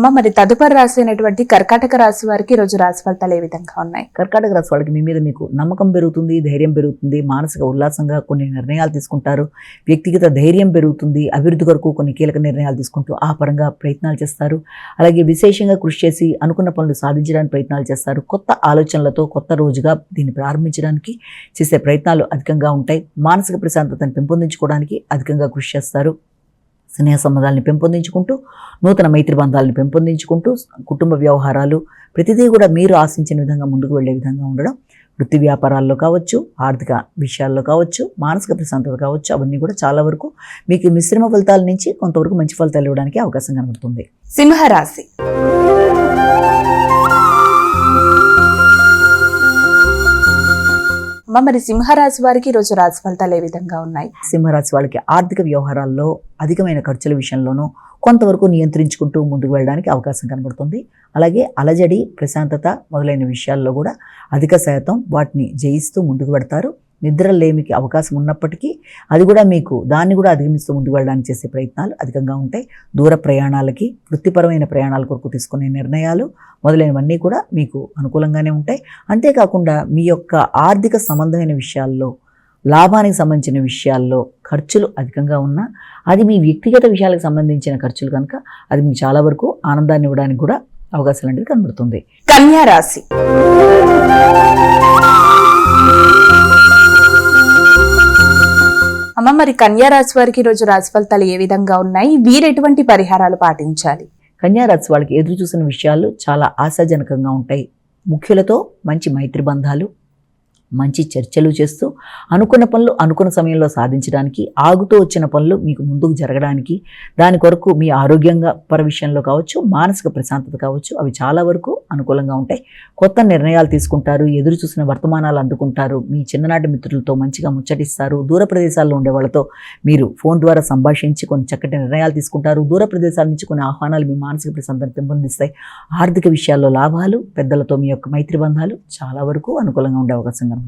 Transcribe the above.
అమ్మ, మరి తదుపరి రాశి అయినటువంటి కర్కాటక రాశి వారికి ఈరోజు రాశి ఫలితాలు ఏ విధంగా ఉన్నాయి? కర్కాటక రాశి వాళ్ళకి మీ మీద మీకు నమ్మకం పెరుగుతుంది, ధైర్యం పెరుగుతుంది, మానసిక ఉల్లాసంగా కొన్ని నిర్ణయాలు తీసుకుంటారు, వ్యక్తిగత ధైర్యం పెరుగుతుంది, అభివృద్ధి కొరకు కొన్ని కీలక నిర్ణయాలు తీసుకుంటూ ఆ పరంగా ప్రయత్నాలు చేస్తారు. అలాగే విశేషంగా కృషి చేసి అనుకున్న పనులు సాధించడానికి ప్రయత్నాలు చేస్తారు. కొత్త ఆలోచనలతో కొత్త రోజుగా దీన్ని ప్రారంభించడానికి చేసే ప్రయత్నాలు అధికంగా ఉంటాయి. మానసిక ప్రశాంతతను పెంపొందించుకోవడానికి అధికంగా కృషి చేస్తారు. స్నేహ సంబంధాలను పెంపొందించుకుంటూ, నూతన మైత్రి బంధాలను పెంపొందించుకుంటూ, కుటుంబ వ్యవహారాలు ప్రతిదీ కూడా మీరు ఆశించిన విధంగా ముందుకు వెళ్ళే విధంగా ఉండడం, వృత్తి వ్యాపారాల్లో కావచ్చు, ఆర్థిక విషయాల్లో కావచ్చు, మానసిక ప్రశాంతత కావచ్చు, అవన్నీ కూడా చాలా వరకు మీకు మిశ్రమ ఫలితాల నుంచి కొంతవరకు మంచి ఫలితాలు ఇవ్వడానికి అవకాశం కనబడుతుంది. సింహరాశి. అమ్మ, మరి సింహరాశి వారికి ఈరోజు రాశి ఫలితాలు ఏ విధంగా ఉన్నాయి? సింహరాశి వాళ్ళకి ఆర్థిక వ్యవహారాల్లో అధికమైన ఖర్చుల విషయంలోనూ కొంతవరకు నియంత్రించుకుంటూ ముందుకు వెళ్ళడానికి అవకాశం కనబడుతుంది. అలాగే అలజడి, ప్రశాంతత మొదలైన విషయాల్లో కూడా అధిక శాతం వాటిని జయిస్తూ ముందుకు పెడతారు. నిద్రలేమికి అవకాశం ఉన్నప్పటికీ అది కూడా మీకు దాన్ని కూడా అధిగమిస్తూ ముందుకు వెళ్ళడానికి చేసే ప్రయత్నాలు అధికంగా ఉంటాయి. దూర ప్రయాణాలకి, వృత్తిపరమైన ప్రయాణాల కొరకు తీసుకునే నిర్ణయాలు మొదలైనవన్నీ కూడా మీకు అనుకూలంగానే ఉంటాయి. అంతేకాకుండా మీ యొక్క ఆర్థిక సంబంధమైన విషయాల్లో, లాభానికి సంబంధించిన విషయాల్లో ఖర్చులు అధికంగా ఉన్నా అది మీ వ్యక్తిగత విషయాలకు సంబంధించిన ఖర్చులు కనుక అది మీకు చాలా వరకు ఆనందాన్ని ఇవ్వడానికి కూడా అవకాశాలు అనేది కనబడుతుంది. కన్యా రాశి. అమ్మ, మరి కన్యా రాశి వారికి ఈరోజు రాశి ఫలితాలు ఏ విధంగా ఉన్నాయి? వీరు ఎటువంటి పరిహారాలు పాటించాలి? కన్యా రాశి వాళ్ళకి ఎదురు చూసిన విషయాలు చాలా ఆశాజనకంగా ఉంటాయి. ముఖ్యులతో మంచి మైత్రి బంధాలు, మంచి చర్చలు చేస్తూ అనుకున్న పనులు అనుకున్న సమయంలో సాధించడానికి, ఆగుతూ వచ్చిన పనులు మీకు ముందుకు జరగడానికి, దాని కొరకు మీ ఆరోగ్యంగా విషయంలో కావచ్చు, మానసిక ప్రశాంతత కావచ్చు, అవి చాలా వరకు అనుకూలంగా ఉంటాయి. కొత్త నిర్ణయాలు తీసుకుంటారు, ఎదురు చూసిన వర్తమానాలు అందుకుంటారు, మీ చిన్ననాటి మిత్రులతో మంచిగా ముచ్చటిస్తారు, దూర ప్రదేశాల్లో ఉండే వాళ్ళతో మీరు ఫోన్ ద్వారా సంభాషించి కొన్ని చక్కటి నిర్ణయాలు తీసుకుంటారు. దూర ప్రదేశాల నుంచి కొన్ని ఆహ్వానాలు మీ మానసిక ప్రశాంతతను పెంపొందిస్తాయి. ఆర్థిక విషయాల్లో లాభాలు, పెద్దలతో మీ యొక్క మైత్రి బంధాలు చాలా వరకు అనుకూలంగా ఉండే అవకాశం కనబడుతుంది.